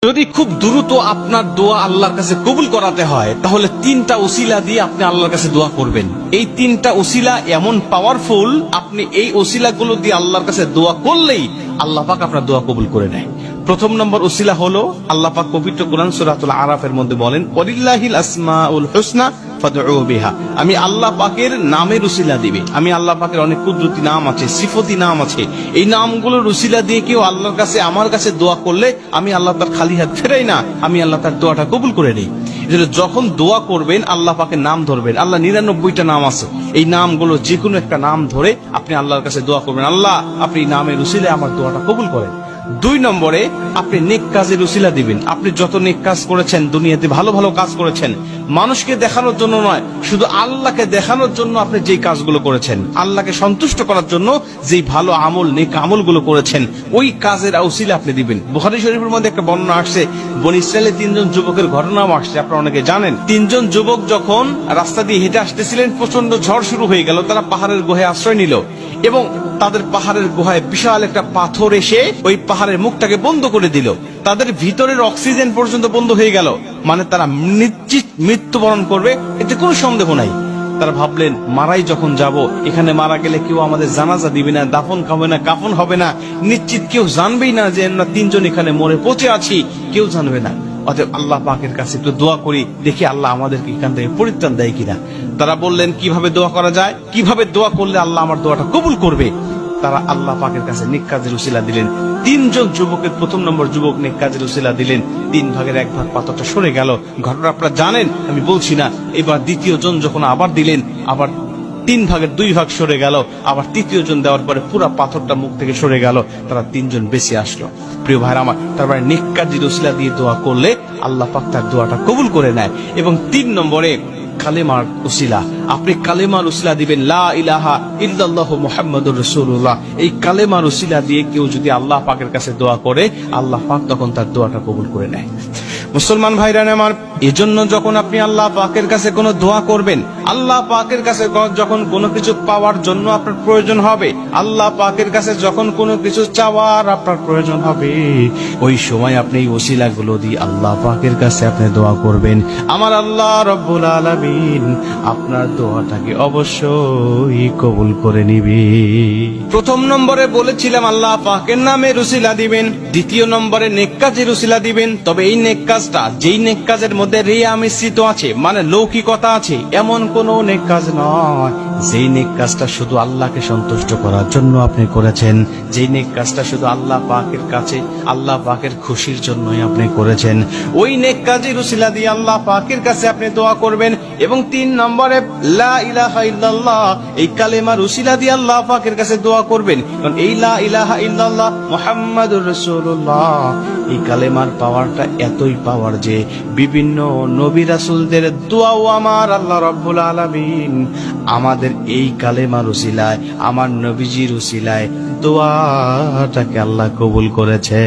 যদি খুব দ্রুত আপনার দোয়া আল্লাহর কাছে কবুল করাতে হয় তাহলে 3টা উসিলা দিয়ে আপনি আল্লাহর কাছে দোয়া করবেন। এই 3টা উসিলা এমন পাওয়ারফুল, আপনি এই উসিলাগুলো দিয়ে আল্লাহর কাছে দোয়া করলেই আল্লাহ পাক আপনার দোয়া কবুল করে নেয়। প্রথম নম্বর উসিলা হলো আল্লাহ পাক পবিত্র কোরআন সূরাতুল আরাফের মধ্যে বলেন, ওয়ালিল্লাহিল আসমাউল হুসনা ফাদউ বিহা। আমি আল্লাহ পাকের নামের উসিলা দিবে। আমি আল্লাহ পাকের অনেক কুদরতি নাম আছে, সিফতি নাম আছে, এই নামগুলোর উসিলা দিয়ে কেউ আল্লাহর কাছে আমার কাছে দোয়া করলে আমি আল্লাহ তার খালি হাত ফেরাই না, আমি আল্লাহ তার দোয়াটা কবুল করে নেই। যখন দোয়া করবেন আল্লাহ পাকের নাম ধরবেন। আল্লাহ 99টা নাম আছে, এই নামগুলো যে কোনো একটা নাম ধরে আপনি আল্লাহর কাছে দোয়া করবেন, আল্লাহ আপনি নামের উসিলায় আমার দোয়াটা কবুল করেন। 2 নম্বরে আপনি নেক কাজের উসিলা দিবেন। আপনি যত নেক কাজ করেছেন, দুনিয়াতে ভালো ভালো কাজ করেছেন, মানুষকে দেখানোর জন্য নয়, শুধু আল্লাহকে দেখানোর জন্য আপনি যেই কাজগুলো করেছেন, আল্লাহকে সন্তুষ্ট করার জন্য যেই ভালো আমল, নেক আমলগুলো করেছেন, ওই কাজের উসিলা আপনি দিবেন। বুখারী শরীফের মধ্যে একটা বর্ণনা আসছে, বনী ইসরায়েলের 3 জন যুবকের ঘটনাও আসছে, আপনারা অনেকে জানেন। 3 জন যুবক যখন রাস্তা দিয়ে হেঁটে আসতেছিলেন, প্রচন্ড ঝড় শুরু হয়ে গেল। তারা পাহাড়ের গুহায় আশ্রয় নিল এবং তাদের পাহাড়ের গুহায় বিশাল একটা পাথর এসে ওই পাহাড়ের মুখটাকে বন্ধ করে দিল। তাদের ভিতরের অক্সিজেন পর্যন্ত বন্ধ হয়ে গেল, মানে তারা নিশ্চিত মৃত্যুবরণ করবে, এতে কোনো সন্দেহ নাই। তারা ভাবলেন, মারাই যখন যাব, এখানে মারা গেলে কেউ আমাদের জানাজা দিবে না, দাফন খাবে না, কাফন হবে না, নিশ্চিত কেউ জানবেই না যে আমরা 3 জন এখানে মরে পচে আছি, কেউ জানবে না। অতএব আল্লাহ পাকের কাছে একটু দোয়া করি, দেখি আল্লাহ আমাদেরকে এখান থেকে পরিত্রাণ দেয় কিনা। তারা বললেন, কিভাবে দোয়া করা যায়, কিভাবে দোয়া করলে আল্লাহ আমার দোয়াটা কবুল করবে। তারা আল্লাহ পাকের কাছে নেক কাজের উসিলা দিলেন। 3 জন যুবকের প্রথম নম্বর যুবক নেক কাজের উসিলা দিলেন, 3 ভাগের 1 ভাগ পাথরটা সরে গেল। ঘটনা আপনারা জানেন, আমি বলছি না। এবার দ্বিতীয় জন যখন আবার দিলেন, আবার 3 ভাগের 2 ভাগ সরে গেল। আবার তৃতীয় জন দেওয়ার পরে পুরো পাথরটা মুখ থেকে সরে গেল। তারা 3 জন বেঁচে আসলো। প্রিয় ভাইরা আমার, তারপরে নেক কাজের উসিলা দিয়ে দোয়া করলে আল্লাহ পাক তার দোয়াটা কবুল করে নেয়। এবং 3 নম্বরে কালেমার উসিলা, আপনি কালেমার উসিলা দিবেন, লা ইলাহা ইল্লাল্লাহু মুহাম্মাদুর রাসূলুল্লাহ। এই কালেমার উসিলা দিয়ে কেউ যদি আল্লাহ পাকের কাছে দোয়া করে, আল্লাহ পাক তখন তার দোয়াটা কবুল করে নেয়। মুসলমান ভাইরা আমার, এজন্য যখন আপনি আল্লাহ পাকের কাছে কোনো দোয়া করবেন, আল্লাহ পাকের কাছে যখন কোনো কিছু পাওয়ার জন্য আপনার প্রয়োজন হবে, আল্লাহ পাকের কাছে যখন কোনো কিছু চাওয়ার আপনার প্রয়োজন হবে, ওই সময় আপনি এই ওসিলাগুলো দিয়ে আল্লাহ পাকের কাছে আপনি দোয়া করবেন। আমার আল্লাহ রব্বুল আলামিন আপনার দোয়াটাকে অবশ্যই কবুল করে নিবে। প্রথম নম্বরে বলেছিলাম আল্লাহ পাকের নামের উসিলা দিবেন, দ্বিতীয় নম্বরে নেক কাজের উসিলা দিবেন। তবে এই নেক কাজটা, যেই নেক কাজের মধ্যে রিয়া মিশ্রিত আছে, মানে লৌকিকতা আছে, এমন কোন নেক কাজ নয়। যেই নেক কাজটা শুধু আল্লাহকে সন্তুষ্ট করার জন্য আপনি করেছেন, যেই নেক কাজটা শুধু আল্লাহ পাকের কাছে, আল্লাহ পাকের খুশির জন্যই আপনি করেছেন, ওই নেক কাজের উসিলা দিয়ে আল্লাহ পাকের কাছে আপনি দোয়া করবেন। এবং 3 নম্বরে লা ইলাহা ইল্লাল্লাহ, এই কালেমার উসিলা দিয়ে আল্লাহ পাকের কাছে দোয়া করবেন। কারণ এই লা ইলাহা ইল্লাল্লাহ মুহাম্মাদুর রাসূলুল্লাহ, এই কালেমার পাওয়ারটা এতই পাওয়ার যে বিভিন্ন নবী রাসূলদের দোয়াও আমার আল্লাহ রাব্বুল আলামিন আমাদের এই কালেমার উসিলায়, আমার নবীজির উসিলায় দোয়াটাকে আল্লাহ কবুল করেছে।